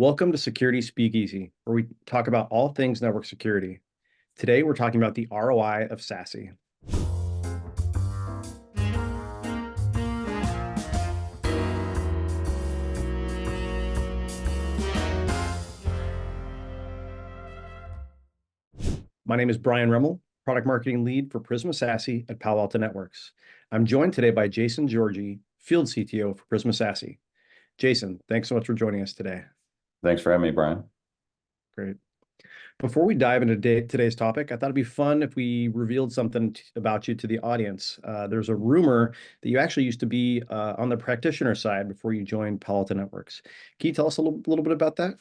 Welcome to Security Speakeasy, where we talk about all things network security. Today, we're talking about the ROI of SASE. My name is Brian Remmel, Product Marketing Lead for Prisma SASE at Palo Alto Networks. I'm joined today by Jason Georgi, Field CTO for Prisma SASE. Jason, thanks so much for joining us today. Thanks for having me, Brian. Great. Before we dive into today's topic, I thought it'd be fun if we revealed something about you to the audience. There's a rumor that you actually used to be on the practitioner side before you joined Palo Alto Networks. Can you tell us a little bit about that?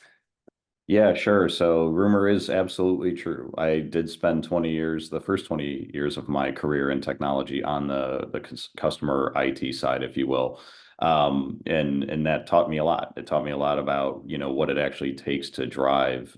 Yeah, sure. So rumor is absolutely true. I did spend 20 years, the first 20 years of my career in technology on the customer IT side, if you will. And that taught me a lot. It taught me a lot about, what it actually takes to drive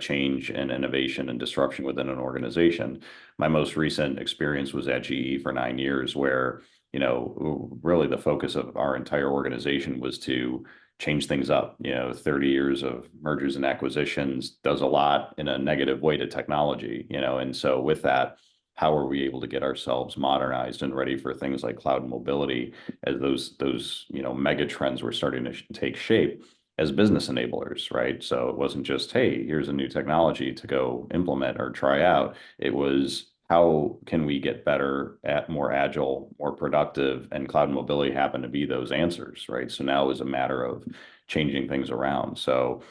change and innovation and disruption within an organization. My most recent experience was at GE for 9 years, where, really the focus of our entire organization was to change things up. 30 years of mergers and acquisitions does a lot in a negative way to technology, and so with that, how are we able to get ourselves modernized and ready for things like cloud and mobility as those mega trends were starting to take shape as business enablers, right? So it wasn't just, hey, here's a new technology to go implement or try out. It was, how can we get better at more agile, more productive, and cloud and mobility happen to be those answers, right? So now it was a matter of changing things around. So,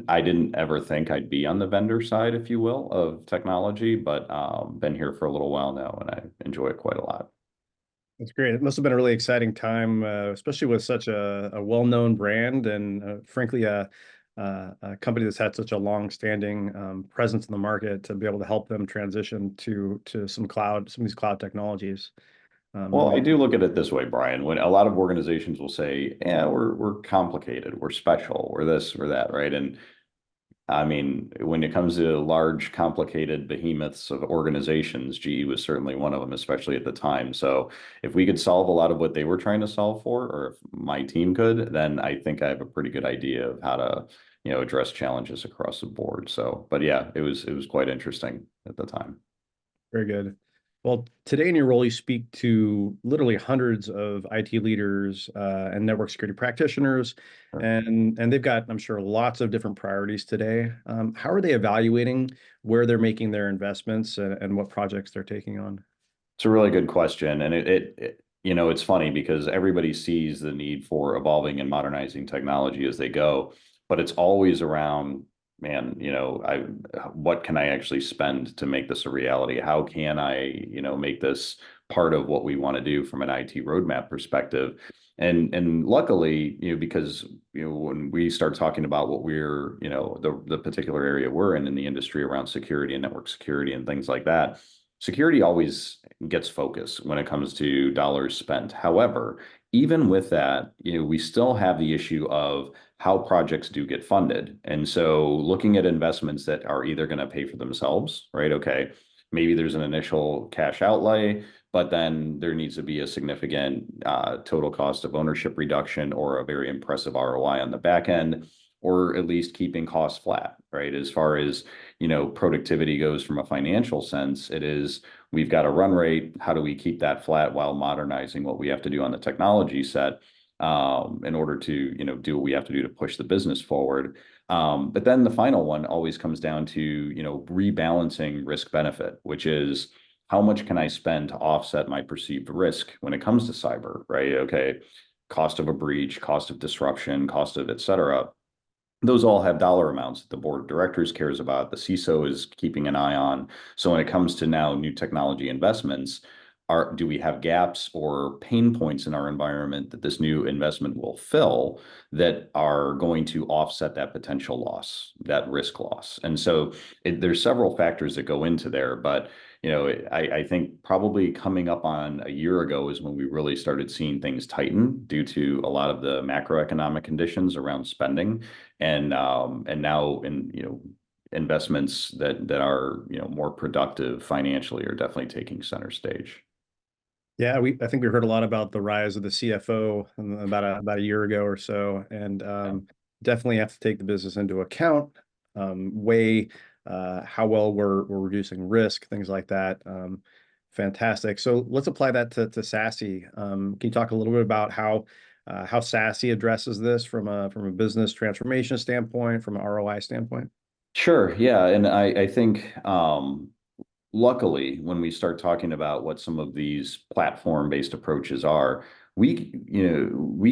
I didn't ever think I'd be on the vendor side, if you will, of technology, but been here for a little while now, and I enjoy it quite a lot. That's great. It must have been a really exciting time, especially with such a well-known brand and frankly, a company that's had such a long-standing presence in the market to be able to help them transition to some of these cloud technologies. Well, I do look at it this way, Brian. When a lot of organizations will say, "Yeah, we're complicated, we're special, we're this, we're that," right? And I mean, when it comes to large, complicated behemoths of organizations, GE was certainly one of them, especially at the time. So if we could solve a lot of what they were trying to solve for, or if my team could, then I think I have a pretty good idea of how to, address challenges across the board. So, but yeah, it was quite interesting at the time. Very good. Well, today in your role, you speak to literally hundreds of IT leaders and network security practitioners, Sure. and they've got, I'm sure, lots of different priorities today. How are they evaluating where they're making their investments and what projects they're taking on? It's a really good question, and it's funny because everybody sees the need for evolving and modernizing technology as they go, but it's always around, man, what can I actually spend to make this a reality? How can I, make this part of what we want to do from an IT roadmap perspective? And luckily, because when we start talking about what we're, the particular area we're in the industry around security and network security and things like that, security always gets focus when it comes to dollars spent. However, even with that, we still have the issue of how projects do get funded. And so looking at investments that are either going to pay for themselves, right? Okay, maybe there's an initial cash outlay, but then there needs to be a significant total cost of ownership reduction or a very impressive ROI on the back end, or at least keeping costs flat, right? As far as, productivity goes from a financial sense, it is, we've got a run rate. How do we keep that flat while modernizing what we have to do on the technology set in order to, do what we have to do to push the business forward? But then the final one always comes down to, rebalancing risk benefit, which is, how much can I spend to offset my perceived risk when it comes to cyber, right? Okay, cost of a breach, cost of disruption, cost of et cetera. Those all have dollar amounts that the board of directors cares about, the CISO is keeping an eye on. So when it comes to now new technology investments, do we have gaps or pain points in our environment that this new investment will fill that are going to offset that potential loss, that risk loss? And so there's several factors that go into there, but I think probably coming up on a year ago is when we really started seeing things tighten due to a lot of the macroeconomic conditions around spending, and now investments that are more productive financially are definitely taking center stage. Yeah, I think we heard a lot about the rise of the CFO about a year ago or so, and definitely have to take the business into account, weigh how well we're reducing risk, things like that. Fantastic. So let's apply that to SASE. Can you talk a little bit about how SASE addresses this from a business transformation standpoint, from an ROI standpoint? Sure. Yeah. And I think luckily, when we start talking about what some of these platform-based approaches are, we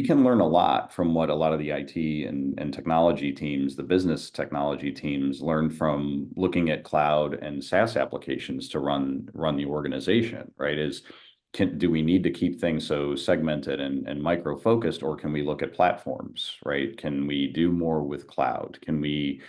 can learn a lot from what a lot of the IT and technology teams, the business technology teams, learn from looking at cloud and SaaS applications to run the organization, right? Do we need to keep things so segmented and micro focused, or can we look at platforms, right? Can we do more with cloud? Can we,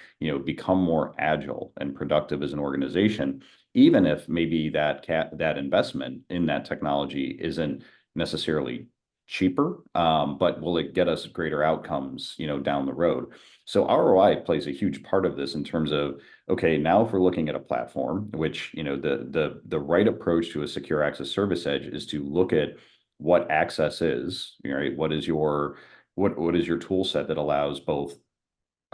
become more agile and productive as an organization, even if maybe that investment in that technology isn't necessarily cheaper, but will it get us greater outcomes, down the road? So ROI plays a huge part of this in terms of, okay, now if we're looking at a platform, which, the right approach to a secure access service edge is to look at what access is, right? What is your tool set that allows both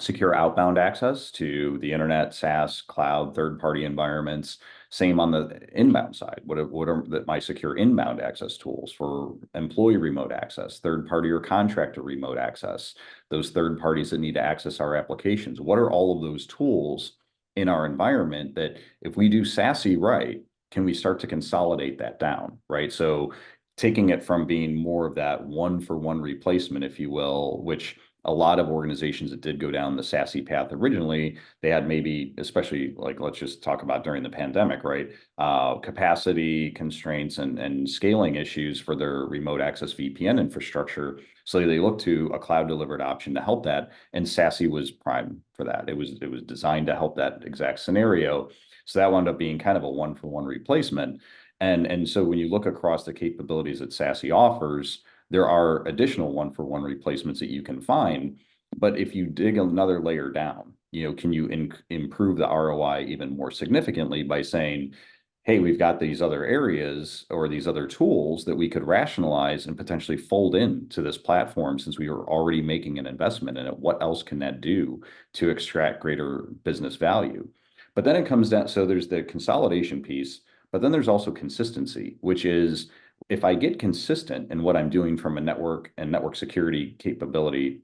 secure outbound access to the internet, SaaS, cloud, third-party environments. Same on the inbound side. What are my secure inbound access tools for employee remote access, third-party or contractor remote access, those third parties that need to access our applications? What are all of those tools in our environment that if we do SASE right, can we start to consolidate that down, right? So taking it from being more of that one-for-one replacement, if you will, which a lot of organizations that did go down the SASE path originally, they had maybe, especially like, let's just talk about during the pandemic, right? Capacity constraints and scaling issues for their remote access VPN infrastructure. So they looked to a cloud delivered option to help that. And SASE was prime for that. It was designed to help that exact scenario. So that wound up being kind of a one-for-one replacement. And so when you look across the capabilities that SASE offers, there are additional one-for-one replacements that you can find. But if you dig another layer down, can you improve the ROI even more significantly by saying, hey, we've got these other areas or these other tools that we could rationalize and potentially fold into this platform since we are already making an investment in it. What else can that do to extract greater business value? But then it comes down, so there's the consolidation piece, but then there's also consistency, which is if I get consistent in what I'm doing from a network and network security capability,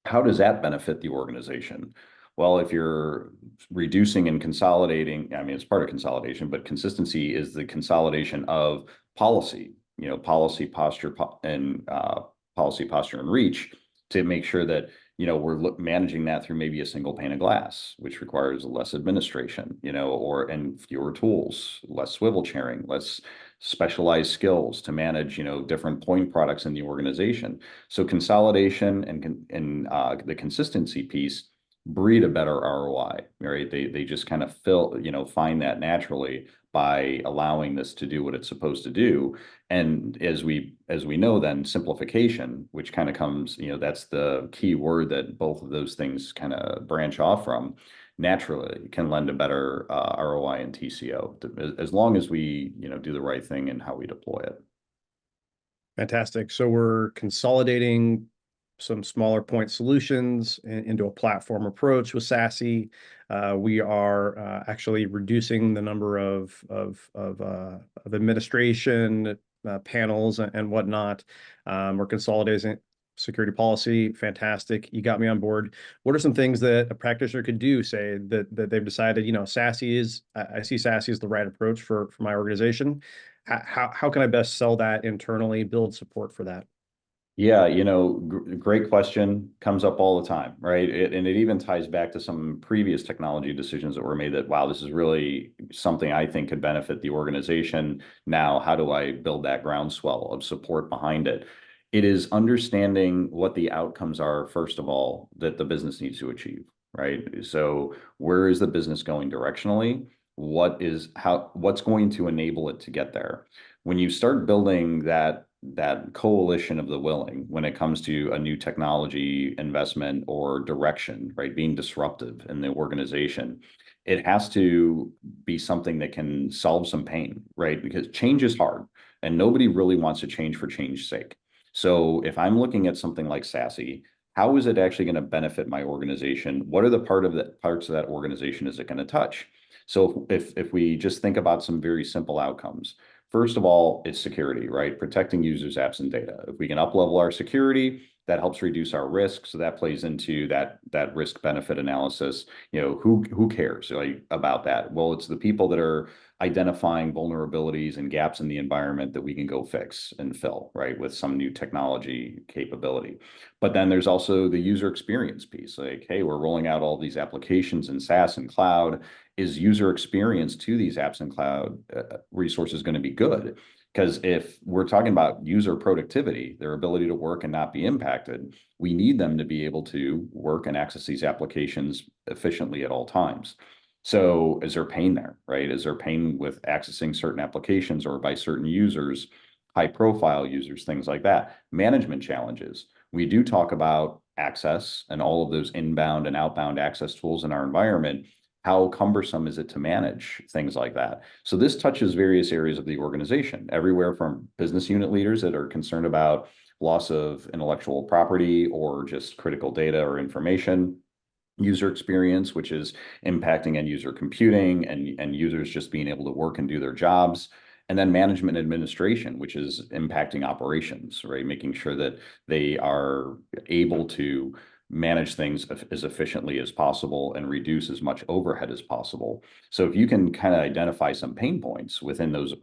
how does that benefit the organization? Well, if you're reducing and consolidating, I mean, it's part of consolidation, but consistency is the consolidation of policy, policy posture policy posture and reach to make sure that we're managing that through maybe a single pane of glass, which requires less administration, and fewer tools, less swivel chairing, less specialized skills to manage, different point products in the organization. So consolidation and the consistency piece breed a better ROI, right? They just kind of find that naturally by allowing this to do what it's supposed to do. And as we know, then simplification, which kind of comes, that's the key word that both of those things kind of branch off from, naturally can lend a better ROI and TCO as long as we, do the right thing in how we deploy it. Fantastic. So we're consolidating some smaller point solutions into a platform approach with SASE. We are actually reducing the number of administration panels and whatnot. We're consolidating security policy. Fantastic. You got me on board. What are some things that a practitioner could do, say that they've decided, SASE is, I see SASE is the right approach for my organization. How can I best sell that internally, build support for that? Yeah, great question. Comes up all the time, right? And it even ties back to some previous technology decisions that were made that, wow, this is really something I think could benefit the organization. Now, how do I build that groundswell of support behind it? It is understanding what the outcomes are, first of all, that the business needs to achieve, right? So where is the business going directionally? What's going to enable it to get there? When you start building that coalition of the willing when it comes to a new technology investment or direction, right? Being disruptive in the organization, it has to be something that can solve some pain, right? Because change is hard and nobody really wants to change for change's sake. So if I'm looking at something like SASE, how is it actually going to benefit my organization? What are the parts of that organization is it going to touch? So if we just think about some very simple outcomes, first of all, it's security, right? Protecting users, apps, and data. If we can up level our security, that helps reduce our risk. So that plays into that risk benefit analysis. Who cares about that? Well, it's the people that are identifying vulnerabilities and gaps in the environment that we can go fix and fill, right, with some new technology capability. But then there's also the user experience piece. Like, hey, we're rolling out all these applications in SaaS and cloud. Is user experience to these apps and cloud resources going to be good? Because if we're talking about user productivity, their ability to work and not be impacted, we need them to be able to work and access these applications efficiently at all times. So is there pain there, right? Is there pain with accessing certain applications or by certain users, high profile users, things like that? Management challenges. We do talk about access and all of those inbound and outbound access tools in our environment. How cumbersome is it to manage things like that? So this touches various areas of the organization, everywhere from business unit leaders that are concerned about loss of intellectual property or just critical data or information, user experience, which is impacting end user computing and users just being able to work and do their jobs. And then management administration, which is impacting operations, right? Making sure that they are able to manage things as efficiently as possible and reduce as much overhead as possible. So if you can kind of identify some pain points within those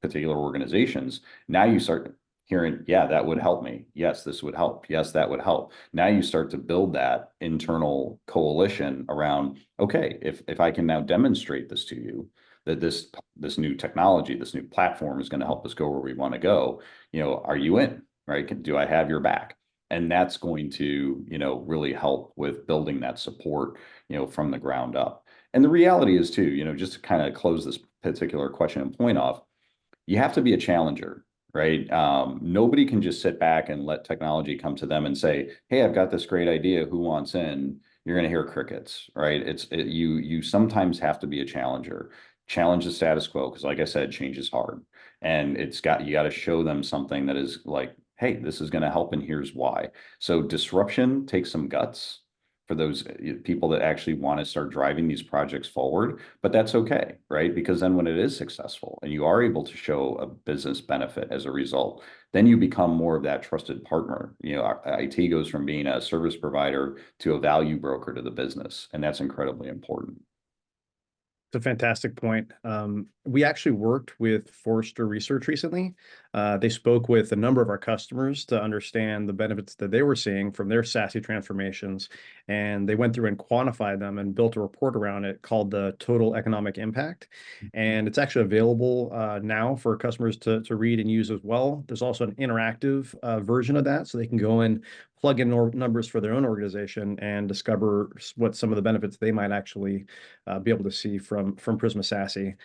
particular organizations, now you start hearing, yeah, that would help me. Yes, this would help. Yes, that would help. Now you start to build that internal coalition around, okay, if I can now demonstrate this to you, that this new technology, this new platform is going to help us go where we want to go, are you in, right? Do I have your back? And that's going to, really help with building that support, from the ground up. And the reality is too, just to kind of close this particular question and point off, you have to be a challenger, right? Nobody can just sit back and let technology come to them and say, hey, I've got this great idea. Who wants in? You're going to hear crickets, right? You sometimes have to be a challenger, challenge the status quo. Because like I said, change is hard. And you got to show them something that is like, hey, this is going to help and here's why. So disruption takes some guts for those people that actually want to start driving these projects forward. But that's okay, right? Because then when it is successful and you are able to show a business benefit as a result, then you become more of that trusted partner. IT goes from being a service provider to a value broker to the business, and that's incredibly important. It's a fantastic point. We actually worked with Forrester Research recently. They spoke with a number of our customers to understand the benefits that they were seeing from their SASE transformations. And they went through and quantified them and built a report around it called the Total Economic Impact. And it's actually available now for customers to read and use as well. There's also an interactive version of that, so they can go and plug in numbers for their own organization and discover what some of the benefits they might actually be able to see from Prisma SASE.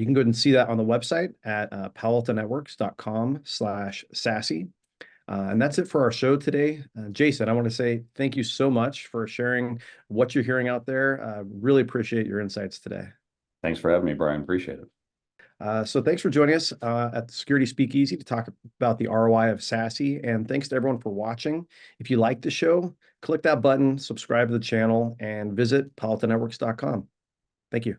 You can go ahead and see that on the website at paloaltonetworks.com/sassy. And that's it for our show today. Jason, I want to say thank you so much for sharing what you're hearing out there. Really appreciate your insights today. Thanks for having me, Brian. Appreciate it. So thanks for joining us at the Security Speakeasy to talk about the ROI of SASE. And thanks to everyone for watching. If you like the show, click that button, subscribe to the channel, and visit paloaltonetworks.com. Thank you.